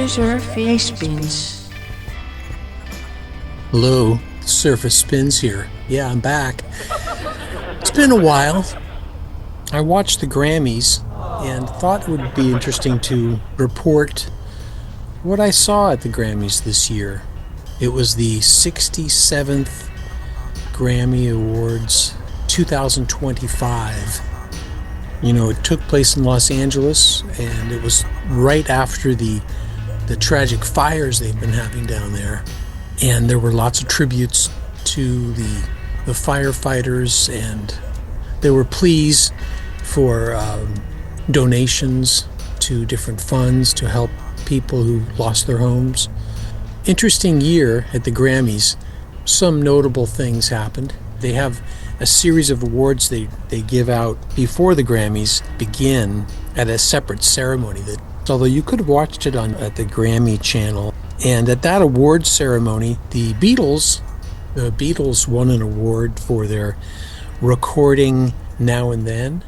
surface spins. Hello, Surface Spins here. Yeah, I'm back. It's been a while. I watched the Grammys and thought it would be interesting to report what I saw at the Grammys this year. It was the 67th Grammy Awards 2025. You know, it took place in Los Angeles, and it was right after the tragic fires they've been having down there. And there were lots of tributes to the firefighters, and there were pleas for donations to different funds to help people who lost their homes. Interesting year at the Grammys. Some notable things happened. They have a series of awards they give out before the Grammys begin at a separate ceremony. That, although you could have watched it at the Grammy channel. And at that award ceremony, the Beatles won an award for their recording Now and Then.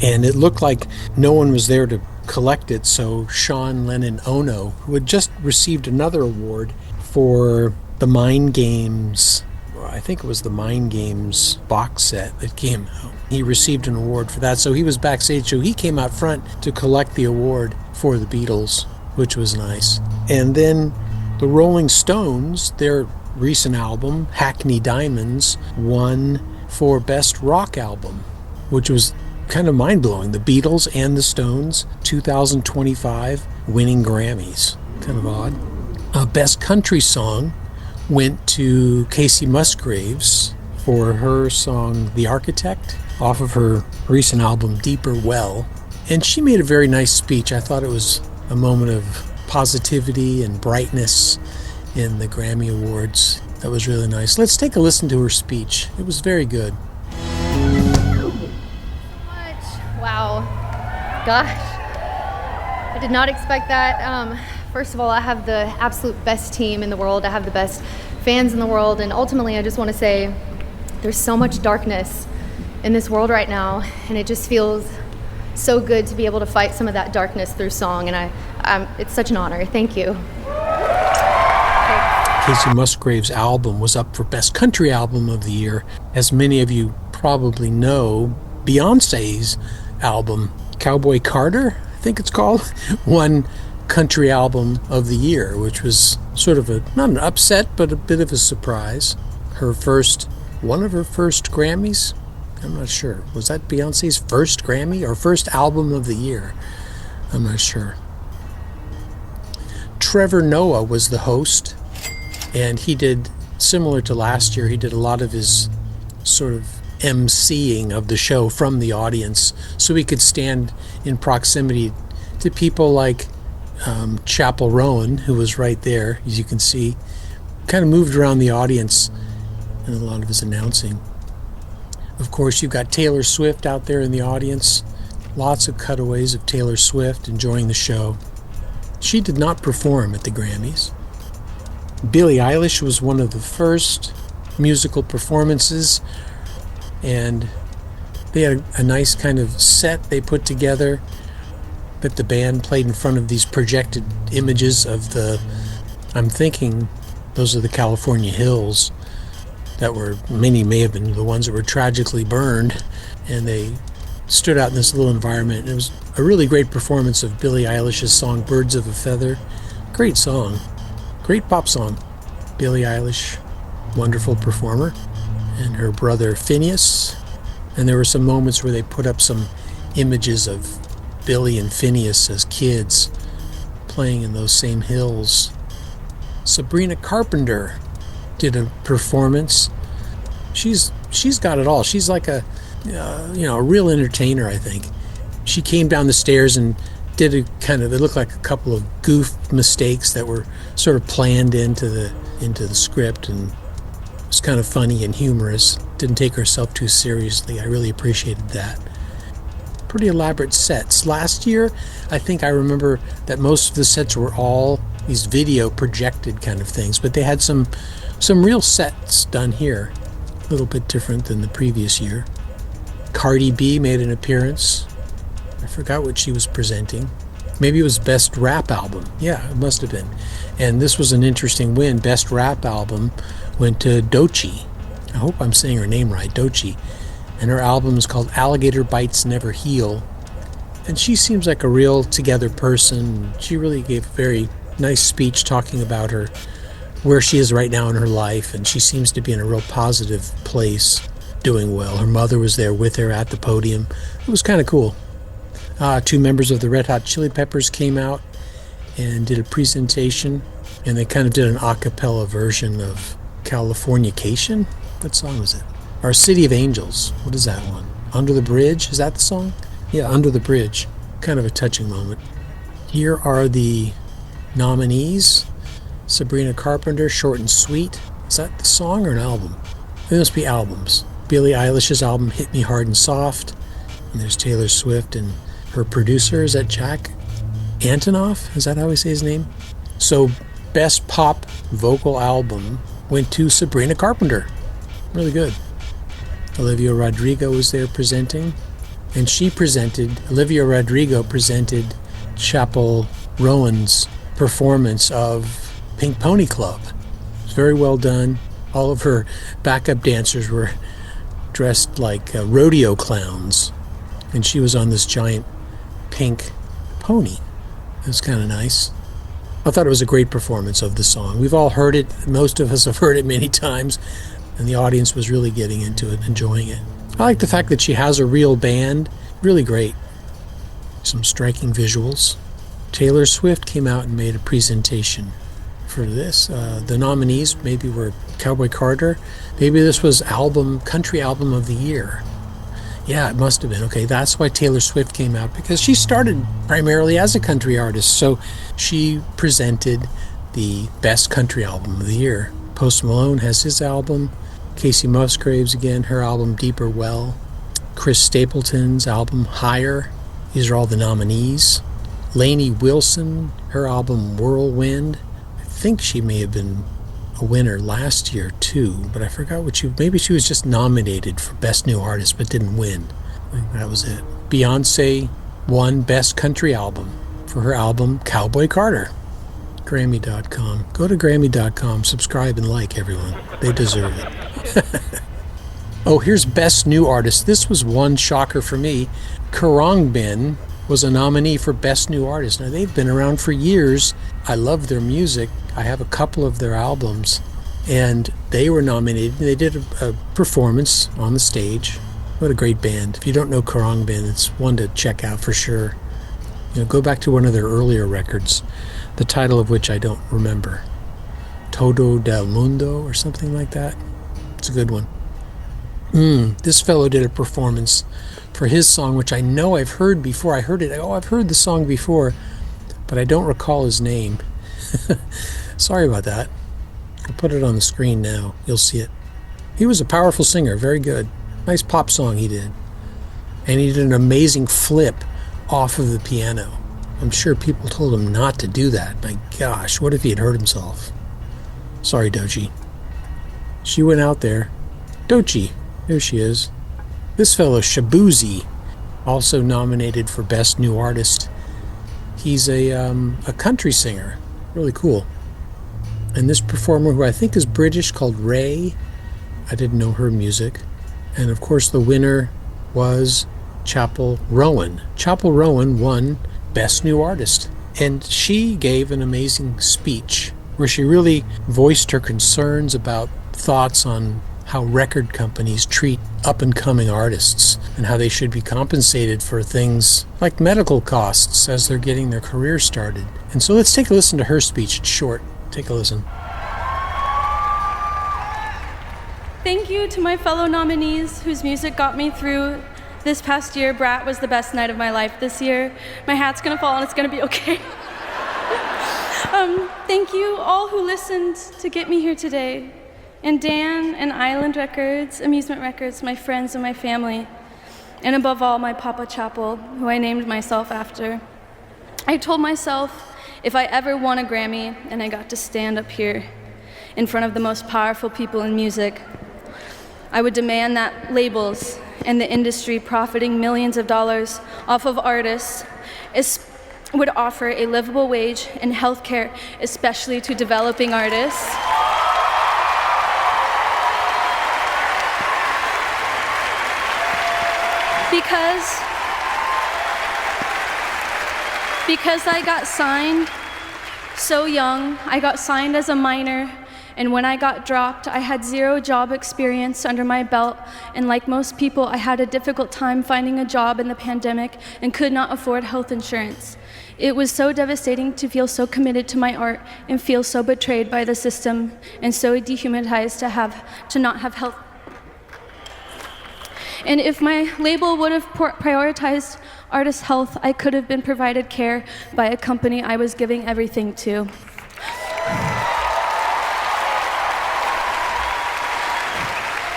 And it looked like no one was there to collect it, so Sean Lennon Ono, who had just received another award for the Mind Games, I think it was the Mind Games box set that came out. He received an award for that, so he was backstage, so he came out front to collect the award for the Beatles, which was nice. And then the Rolling Stones, their recent album, Hackney Diamonds, won for Best Rock Album, which was kind of mind-blowing. The Beatles and the Stones, 2025, winning Grammys. Kind of odd. Best Country Song went to Casey Musgraves for her song The Architect off of her recent album Deeper Well. And she made a very nice speech. I thought it was a moment of positivity and brightness in the Grammy Awards. That was really nice. Let's take a listen to her speech. It was very good. Wow. Gosh. I did not expect that. First of all, I have the absolute best team in the world. I have the best fans in the world. And ultimately, I just want to say there's so much darkness in this world right now. And it just feels so good to be able to fight some of that darkness through song. And it's such an honor. Thank you. Casey Musgraves' album was up for Best Country Album of the Year. As many of you probably know, Beyonce's album, Cowboy Carter, I think it's called, won Country Album of the Year, which was sort of not an upset, but a bit of a surprise. One of her first Grammys? I'm not sure. Was that Beyonce's first Grammy or first album of the year? I'm not sure. Trevor Noah was the host, and he did, similar to last year, he did a lot of his sort of emceeing of the show from the audience, so he could stand in proximity to people like Chappell Rowan, who was right there, as you can see, kind of moved around the audience in a lot of his announcing. Of course, you've got Taylor Swift out there in the audience. Lots of cutaways of Taylor Swift enjoying the show. She did not perform at the Grammys. Billie Eilish was one of the first musical performances, and they had a nice kind of set they put together that the band played in front of these projected images of I'm thinking those are the California hills that many may have been the ones that were tragically burned, and they stood out in this little environment. It was a really great performance of Billie Eilish's song Birds of a Feather. Great song. Great pop song. Billie Eilish, wonderful performer, and her brother Phineas. And there were some moments where they put up some images of Billy and Phineas as kids playing in those same hills. Sabrina Carpenter did a performance. She's got it all. She's like a real entertainer, I think. She came down the stairs and did it looked like a couple of goof mistakes that were sort of planned into the script, and it was kind of funny and humorous. Didn't take herself too seriously. I really appreciated that. Pretty elaborate sets. Last year, I think I remember that most of the sets were all these video projected kind of things, but they had some real sets done here. A little bit different than the previous year. Cardi B made an appearance. I forgot what she was presenting. Maybe it was Best Rap Album. Yeah, it must have been. And this was an interesting win. Best Rap Album went to Doechii. I hope I'm saying her name right, Doechii. And her album is called Alligator Bites Never Heal. And she seems like a real together person. She really gave a very nice speech talking about her, where she is right now in her life. And she seems to be in a real positive place, doing well. Her mother was there with her at the podium. It was kind of cool. 2 members of the Red Hot Chili Peppers came out and did a presentation. And they kind of did an a cappella version of Californication. What song was it? Or City of Angels. What is that one? Under the Bridge? Is that the song? Yeah, Under the Bridge. Kind of a touching moment. Here are the nominees. Sabrina Carpenter, Short and Sweet. Is that the song or an album? It must be albums. Billie Eilish's album, Hit Me Hard and Soft. And there's Taylor Swift and her producer. Is that Jack Antonoff? Is that how we say his name? So, Best Pop Vocal Album went to Sabrina Carpenter. Really good. Olivia Rodrigo was there presenting. And Olivia Rodrigo presented Chappell Rowan's performance of Pink Pony Club. It was very well done. All of her backup dancers were dressed like rodeo clowns. And she was on this giant pink pony. It was kind of nice. I thought it was a great performance of the song. We've all heard it. Most of us have heard it many times. And the audience was really getting into it, enjoying it. I like the fact that she has a real band. Really great. Some striking visuals. Taylor Swift came out and made a presentation for this. The nominees maybe were Cowboy Carter. Maybe this was Country Album of the Year. Yeah, it must have been. Okay, that's why Taylor Swift came out, because she started primarily as a country artist. So she presented the best country album of the year. Post Malone has his album. Casey Musgraves, again, her album Deeper Well. Chris Stapleton's album Higher. These are all the nominees. Lainey Wilson, her album Whirlwind. I think she may have been a winner last year too, but I forgot maybe she was just nominated for Best New Artist but didn't win. I think that was it. Beyonce won Best Country Album for her album Cowboy Carter. Grammy.com. Go to Grammy.com, subscribe and like, everyone. They deserve it. Oh, here's Best New Artist. This was one shocker for me. Khruangbin was a nominee for Best New Artist. Now, they've been around for years. I love their music. I have a couple of their albums, and they were nominated. They did a performance on the stage. What a great band. If you don't know Khruangbin, it's one to check out for sure. Go back to one of their earlier records, the title of which I don't remember. Todo del Mundo or something like that. It's a good one. This fellow did a performance for his song, which I know I've heard before. I heard it. I've heard the song before, but I don't recall his name. Sorry about that. I'll put it on the screen now. You'll see it. He was a powerful singer. Very good. Nice pop song he did. And he did an amazing flip off of the piano. I'm sure people told him not to do that. My gosh, what if he had hurt himself? Sorry, Doechii. She went out there. Doechii. There she is. This fellow, Shabuzi, also nominated for Best New Artist. He's a country singer. Really cool. And this performer, who I think is British, called Ray. I didn't know her music. And of course the winner was Chappell Rowan. Chappell Rowan won Best New Artist. And she gave an amazing speech where she really voiced her concerns about thoughts on how record companies treat up-and-coming artists and how they should be compensated for things like medical costs as they're getting their career started. And so let's take a listen to her speech. It's short. Take a listen. Thank you to my fellow nominees whose music got me through this past year. Brat was the best night of my life this year. My hat's gonna fall and it's gonna be okay. Thank you all who listened to get me here today. And Dan and Island Records, Amusement Records, my friends and my family. And above all, my Papa Chappell, who I named myself after. I told myself if I ever won a Grammy and I got to stand up here in front of the most powerful people in music, I would demand that labels and the industry profiting millions of dollars off of artists, would offer a livable wage and health care, especially to developing artists. Because I got signed so young. I got signed as a minor, and when I got dropped, I had 0 job experience under my belt, and like most people, I had a difficult time finding a job in the pandemic and could not afford health insurance. It was so devastating to feel so committed to my art and feel so betrayed by the system and so dehumanized to not have health. And if my label would have prioritized artist health, I could have been provided care by a company I was giving everything to.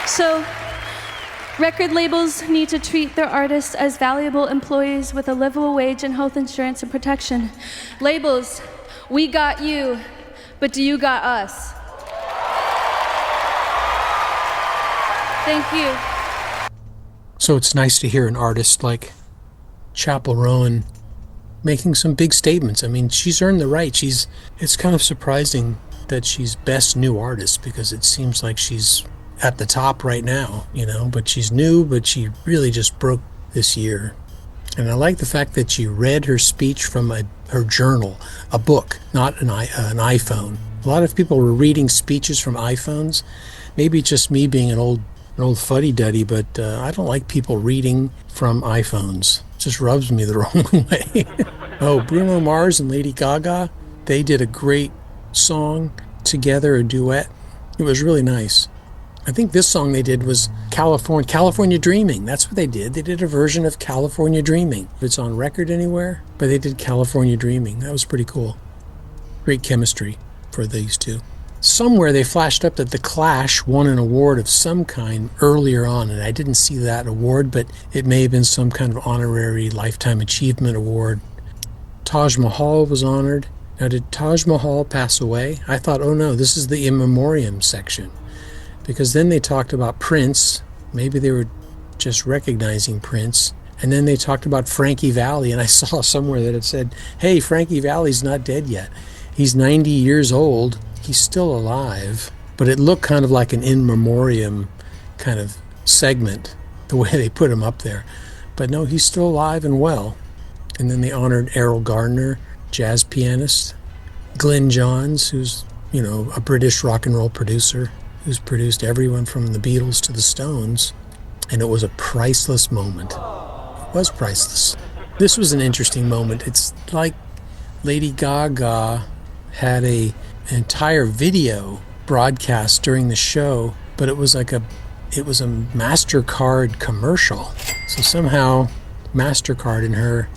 So, record labels need to treat their artists as valuable employees with a livable wage and health insurance and protection. Labels, we got you, but do you got us? Thank you. So it's nice to hear an artist like Chappell Rowan making some big statements. I mean, she's earned the right. It's kind of surprising that she's best new artist, because it seems like she's at the top right now, but she's new, but she really just broke this year. And I like the fact that she read her speech from her journal, a book, not an iPhone. A lot of people were reading speeches from iPhones. Maybe it's just me being an old fuddy-duddy, but I don't like people reading from iPhones. It just rubs me the wrong way. Oh, Bruno Mars and Lady Gaga, they did a great song together, a duet. It was really nice. I think this song they did was California Dreaming. That's what they did. They did a version of California Dreaming. If it's on record anywhere, but they did California Dreaming. That was pretty cool. Great chemistry for these two. Somewhere they flashed up that The Clash won an award of some kind earlier on, and I didn't see that award, but it may have been some kind of honorary Lifetime Achievement Award. Taj Mahal was honored. Now, did Taj Mahal pass away? I thought, oh no, this is the in memoriam section. Because then they talked about Prince. Maybe they were just recognizing Prince. And then they talked about Frankie Valli, and I saw somewhere that it said, hey, Frankie Valli's not dead yet. He's 90 years old. He's still alive. But it looked kind of like an in memoriam kind of segment, the way they put him up there. But no, he's still alive and well. And then they honored Errol Garner, jazz pianist. Glenn Johns, who's, a British rock and roll producer, who's produced everyone from the Beatles to the Stones. And it was a priceless moment. It was priceless. This was an interesting moment. It's like Lady Gaga had an entire video broadcast during the show, but it was a MasterCard commercial. So somehow MasterCard and her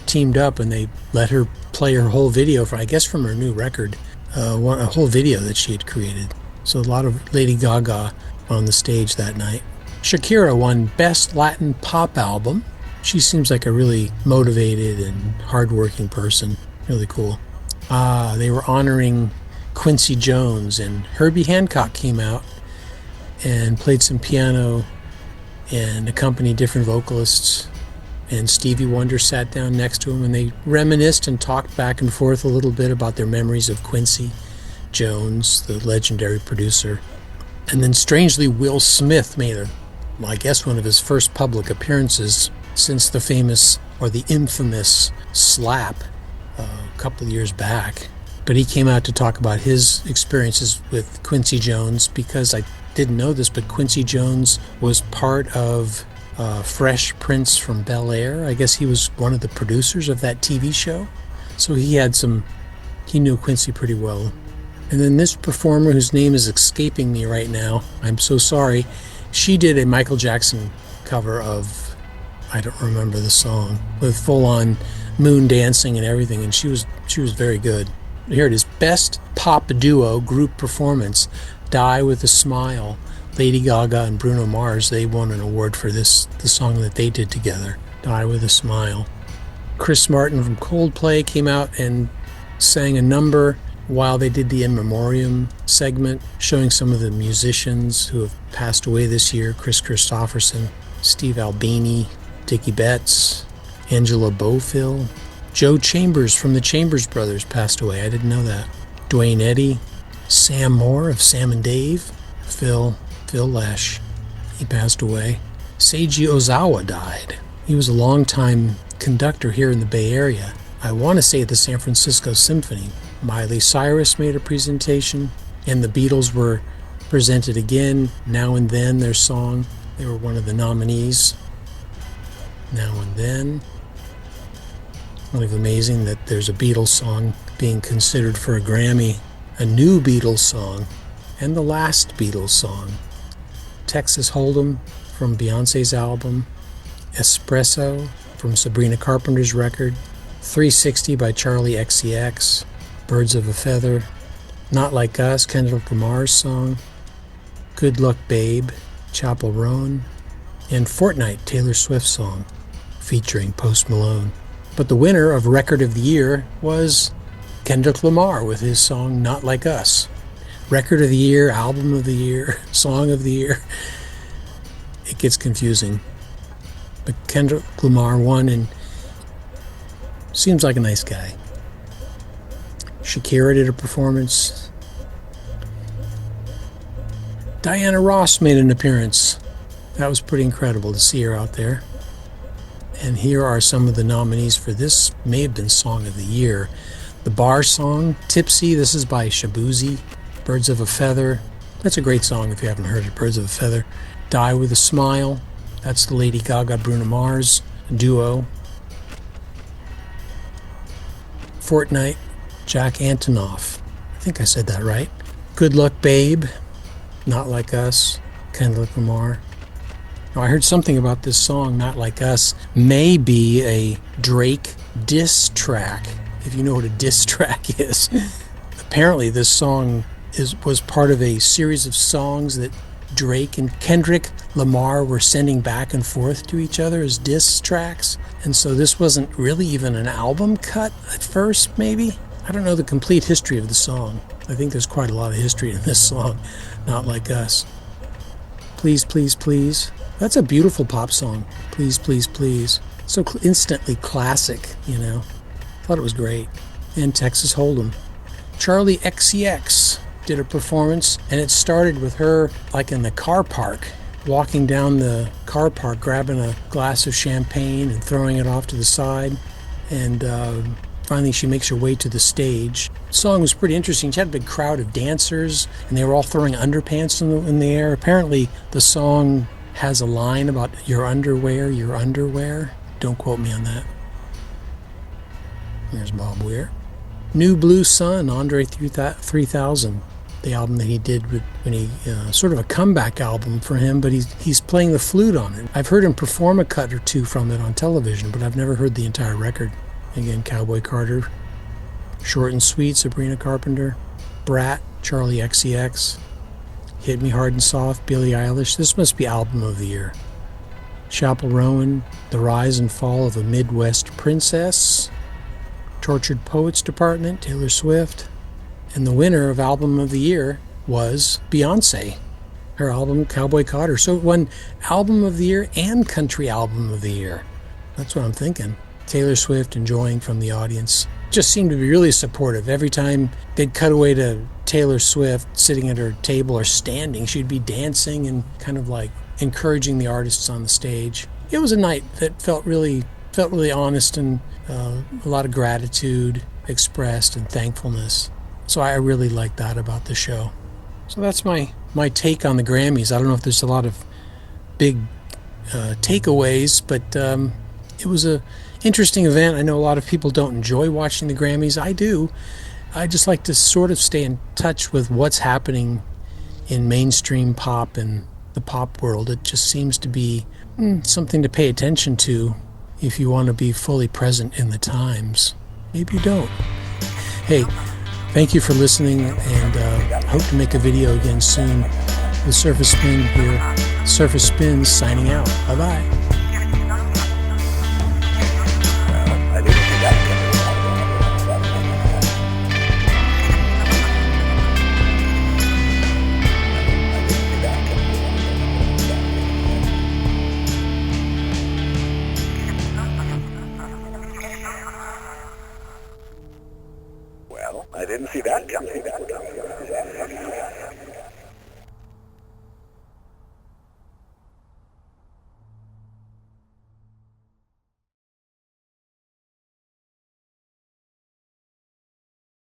teamed up, and they let her play her whole video from her new record, a whole video that she had created. So a lot of Lady Gaga on the stage that night. Shakira won Best Latin Pop Album. She seems like a really motivated and hardworking person. Really cool. They were honoring Quincy Jones, and Herbie Hancock came out and played some piano and accompanied different vocalists. And Stevie Wonder sat down next to him, and they reminisced and talked back and forth a little bit about their memories of Quincy Jones, the legendary producer. And then strangely, Will Smith made one of his first public appearances since the famous, or the infamous, slap a couple of years back. But he came out to talk about his experiences with Quincy Jones, because I didn't know this, but Quincy Jones was part of Fresh Prince from Bel-Air. I guess he was one of the producers of that TV show. So he knew Quincy pretty well. And then this performer, whose name is escaping me right now, I'm so sorry, she did a Michael Jackson cover of, I don't remember the song, with full-on moon dancing and everything, and she was very good. Here it is, Best Pop Duo Group Performance, Die With a Smile. Lady Gaga and Bruno Mars, they won an award for the song that they did together, Die With a Smile. Chris Martin from Coldplay came out and sang a number while they did the in memoriam segment, showing some of the musicians who have passed away this year: Chris Christopherson, Steve Albini, Dickie Betts, Angela Bofill, Joe Chambers from the Chambers Brothers passed away. I didn't know that. Dwayne Eddy, Sam Moore of Sam and Dave, Phil Lesh, he passed away. Seiji Ozawa died. He was a longtime conductor here in the Bay Area. I want to say at the San Francisco Symphony. Miley Cyrus made a presentation, and the Beatles were presented again. Now and Then, their song. They were one of the nominees. Now and Then. Kind of amazing that there's a Beatles song being considered for a Grammy. A new Beatles song, and the last Beatles song. Texas Hold'em from Beyonce's album. Espresso from Sabrina Carpenter's record. 360 by Charlie XCX. Birds of a Feather. Not Like Us, Kendrick Lamar's song. Good Luck Babe, Chapel Roan. And Fortnite, Taylor Swift's song, featuring Post Malone. But the winner of Record of the Year was Kendrick Lamar with his song Not Like Us. Record of the Year, Album of the Year, Song of the Year. It gets confusing. But Kendrick Lamar won, and seems like a nice guy. Shakira did a performance. Diana Ross made an appearance. That was pretty incredible to see her out there. And here are some of the nominees for this. May have been Song of the Year. The Bar song, Tipsy, this is by Shabuzi. Birds of a Feather, that's a great song if you haven't heard it, Birds of a Feather. Die with a Smile, that's the Lady Gaga Bruno Mars duo. Fortnite, Jack Antonoff, I think I said that right. Good Luck Babe, Not Like Us, Kendrick Lamar. Now, I heard something about this song, Not Like Us, may be a Drake diss track, if you know what a diss track is. Apparently this song was part of a series of songs that Drake and Kendrick Lamar were sending back and forth to each other as diss tracks. And so this wasn't really even an album cut at first, maybe? I don't know the complete history of the song. I think there's quite a lot of history in this song, Not Like Us. Please, Please, Please. That's a beautiful pop song. Please, Please, Please. So instantly classic, you know. Thought it was great. And Texas Hold'em. Charlie XCX did a performance, and it started with her like in the car park, walking down the car park, grabbing a glass of champagne and throwing it off to the side. And finally she makes her way to the stage. The song was pretty interesting. She had a big crowd of dancers, and they were all throwing underpants in the air. Apparently the song has a line about your underwear. Don't quote me on that. There's Bob Weir. New Blue Sun, Andre 3000, the album that he did when he sort of a comeback album for him, but he's playing the flute on it. I've heard him perform a cut or two from it on television, but I've never heard the entire record. Again, Cowboy Carter, Short and Sweet, Sabrina Carpenter, Brat, Charlie XCX, Hit Me Hard and Soft, Billie Eilish. This must be Album of the Year. Chapel Roan, The Rise and Fall of a Midwest Princess, Tortured Poets Department, Taylor Swift. And the winner of Album of the Year was Beyonce, her album Cowboy Carter. So it won Album of the Year and Country Album of the Year. That's what I'm thinking. Taylor Swift enjoying from the audience. Just seemed to be really supportive. Every time they'd cut away to Taylor Swift sitting at her table or standing, she'd be dancing and kind of like encouraging the artists on the stage. It was a night that felt really honest, and a lot of gratitude expressed and thankfulness. So I really like that about the show. So that's my take on the Grammys. I don't know if there's a lot of big takeaways, but it was a interesting event. I know a lot of people don't enjoy watching the Grammys. I do. I just like to sort of stay in touch with what's happening in mainstream pop and the pop world. It just seems to be something to pay attention to if you want to be fully present in the times. Maybe you don't. Hey, thank you for listening, and I hope to make a video again soon with Surface Spin here. Surface Spin signing out. Bye-bye. I didn't see that coming.